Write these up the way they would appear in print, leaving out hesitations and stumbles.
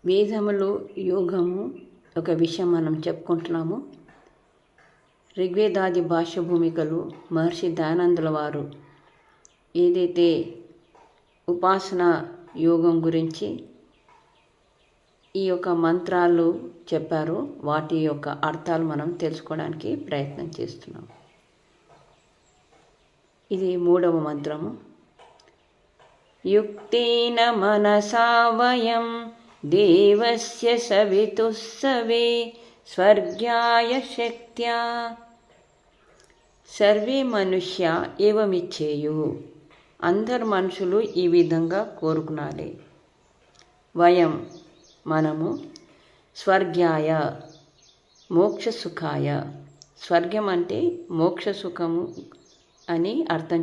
వేదములు యోగము ఒక విషయం మనం చెప్పుకుంటున్నాము. ఋగ్వేదాది భాష్య భూమికలు మహర్షి దయానందుల వారు ఏదైతే ఉపాసన యోగం గురించి ఈ యొక్క మంత్రాలు చెప్పారో వాటి యొక్క అర్థాలు మనం తెలుసుకోవడానికి ప్రయత్నం చేస్తున్నాం. ఇది 3వ మంత్రము. యుక్తేన మనసా వయం దేవస్య సవితుస్సవే స్వర్గాయ శక్త్యా సర్వే మనుష్య ఏవమిచ్చేయు. అందరు మనుషులు ఈ విధంగా కోరుకునాలి. వయం మనము, స్వర్గాయ మోక్ష సుఖాయ. స్వర్గం అంటే మోక్ష సుఖము అని అర్థం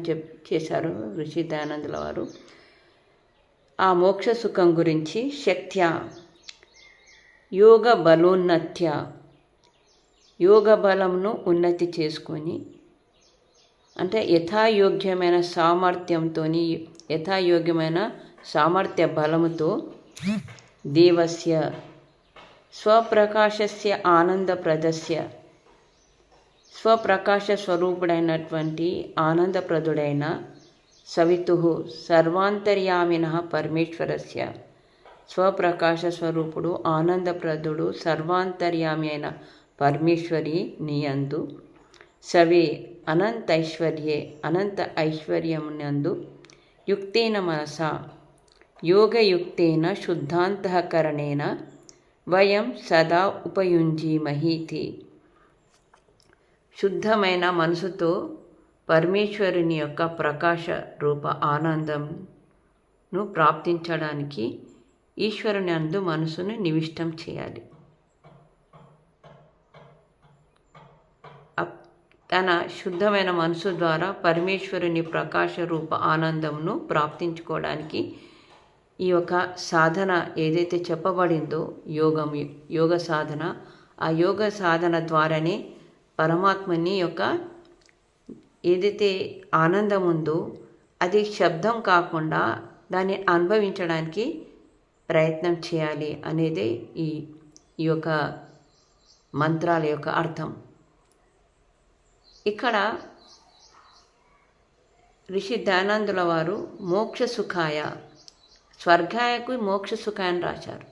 చేశారు ఋషి దయానందుల వారు. ఆ మోక్ష సుఖం గురించి శక్త్యా యోగ బలోన్నత్య, యోగ బలంను ఉన్నతి చేసుకొని, అంటే యథాయోగ్యమైన సామర్థ్యంతో, యథాయోగ్యమైన సామర్థ్య బలముతో దేవస్య స్వప్రకాశస్య ఆనందప్రదస్య, స్వప్రకాశ స్వరూపుడైనటువంటి ఆనందప్రదుడైన సవితు సర్వాంతర్యామిన పరమేశ్వరస్య, స్వప్రకాశ స్వరూపుడు ఆనందప్రదుడు సర్వాంతర్యామి అయిన పరమేశ్వరి నీయందు సవే అనంతైశ్వర్యే అనంత ఐశ్వర్యమునందు యుక్తేన మనసా యోగయుక్తేన శుద్ధాంతఃకరణేన వయం సదా ఉపయుంజీమహీతి. శుద్ధమైన మనసుతో పరమేశ్వరుని యొక్క ప్రకాశ రూప ఆనందంను ప్రాప్తించడానికి ఈశ్వరుని అందు మనసును నివిష్టం చేయాలి. తన శుద్ధమైన మనసు ద్వారా పరమేశ్వరుని ప్రకాశ రూప ఆనందంను ప్రాప్తించుకోవడానికి ఈ యొక్క సాధన ఏదైతే చెప్పబడిందో యోగ సాధన, ఆ యోగ సాధన ద్వారానే పరమాత్మని యొక్క ఏదైతే ఆనందం ఉందో అది శబ్దం కాకుండా దాన్ని అనుభవించడానికి ప్రయత్నం చేయాలి అనేది ఈ యొక్క మంత్రాల యొక్క అర్థం. ఇక్కడ ఋషి దయానందుల వారు మోక్ష సుఖాయ, స్వర్గాయకు మోక్ష సుఖాయని రాశారు.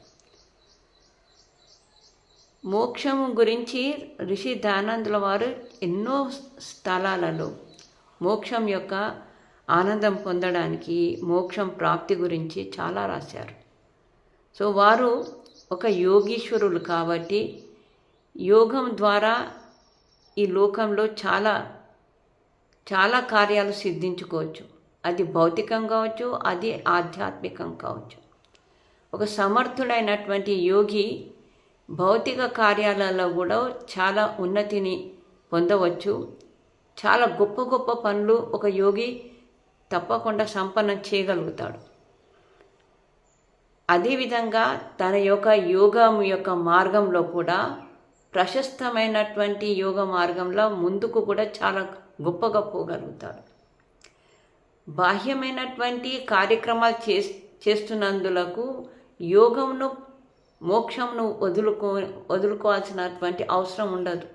మోక్షము గురించి ఋషి దయానందుల వారు ఎన్నో స్థలాలలో మోక్షం యొక్క ఆనందం పొందడానికి, మోక్షం ప్రాప్తి గురించి చాలా రాశారు. సో వారు ఒక యోగీశ్వరులు కాబట్టి యోగం ద్వారా ఈ లోకంలో చాలా చాలా కార్యాలు సిద్ధించుకోవచ్చు. అది భౌతికం కావచ్చు, అది ఆధ్యాత్మికం కావచ్చు. ఒక సమర్థుడైనటువంటి యోగి భౌతిక కార్యాలలో కూడా చాలా ఉన్నతిని పొందవచ్చు. చాలా గొప్ప గొప్ప పనులు ఒక యోగి తప్పకుండా సంపన్నం చేయగలుగుతాడు. అదేవిధంగా తన యొక్క యోగం యొక్క మార్గంలో కూడా ప్రశస్తమైనటువంటి యోగ మార్గంలో ముందుకు కూడా చాలా గొప్పగా పోగలుగుతాడు. బాహ్యమైనటువంటి కార్యక్రమాలు చేస్తున్నందులకు యోగంను మోక్షంను వదులుకోవాల్సినటువంటి అవసరం ఉండదు.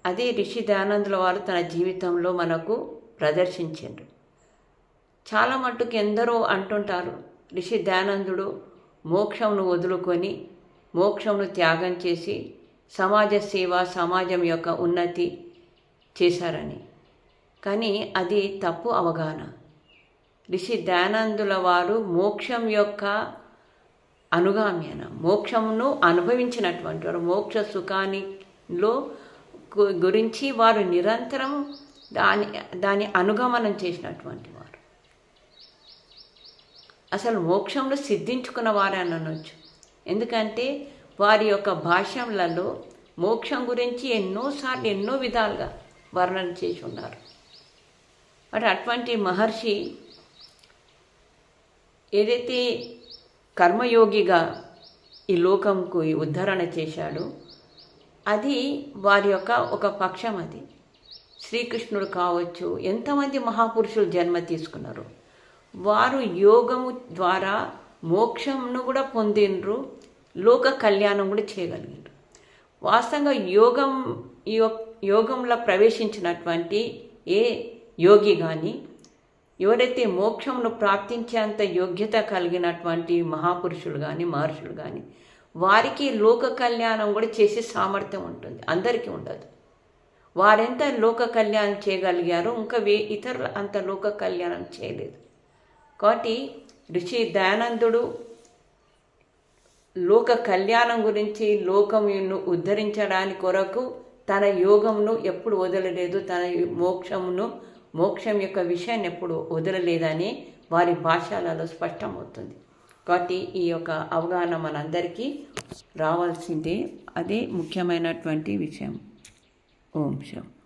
అదే ఋషి దయానందుల వారు తన జీవితంలో మనకు ప్రదర్శించారు. చాలా మట్టుకు ఎందరో అంటుంటారు, ఋషి దయానందుడు మోక్షంను వదులుకొని మోక్షంను త్యాగం చేసి సమాజ సేవ, సమాజం యొక్క ఉన్నతి చేశారని. కానీ అది తప్పు అవగాహన. ఋషి దయానందుల వారు మోక్షం యొక్క అనుగామ్యన, మోక్షమును అనుభవించినటువంటి వారు, మోక్ష సుఖానిలో గురించి వారు నిరంతరం దాని అనుగమనం చేసినటువంటి వారు. అసలు మోక్షంలో సిద్ధించుకున్న వారే అనొచ్చు. ఎందుకంటే వారి యొక్క భాష్యములలో మోక్షం గురించి ఎన్నోసార్లు ఎన్నో విధాలుగా వర్ణన చేసి ఉన్నారు. మరి అటువంటి మహర్షి ఏదైతే కర్మయోగిగా ఈ లోకంకు ఉద్ధరణ చేశాడో అది వారి యొక్క ఒక పక్షం. అది శ్రీకృష్ణుడు కావచ్చు, ఎంతమంది మహాపురుషులు జన్మ తీసుకున్నారు. వారు యోగము ద్వారా మోక్షంను కూడా పొందిండ్రు, లోక కళ్యాణం కూడా చేయగలిగిండ్రు. వాస్తవంగా యోగంలో ప్రవేశించినటువంటి ఏ యోగి కానీ, ఎవరైతే మోక్షంను ప్రాప్తించేంత యోగ్యత కలిగినటువంటి మహాపురుషులు కానీ మహర్షులు కానీ, వారికి లోక కళ్యాణం కూడా చేసే సామర్థ్యం ఉంటుంది, అందరికీ ఉండదు. వారెంత లోక కళ్యాణం చేయగలిగారో ఇంకా ఇతరులు అంత లోక కళ్యాణం చేయలేదు. కాబట్టి ఋషి దయానందుడు లోక కళ్యాణం గురించి, లోకమును ఉద్ధరించడానికి కొరకు తన యోగమును ఎప్పుడు వదలలేదు, తన మోక్షం యొక్క విషయాన్ని ఎప్పుడు వదలలేదని వారి భాషలలో స్పష్టమవుతుంది. కాబట్టి ఈ యొక్క అవగాహన మనందరికీ రావాల్సిందే, అదే ముఖ్యమైనటువంటి విషయం. ఓం శాంతి.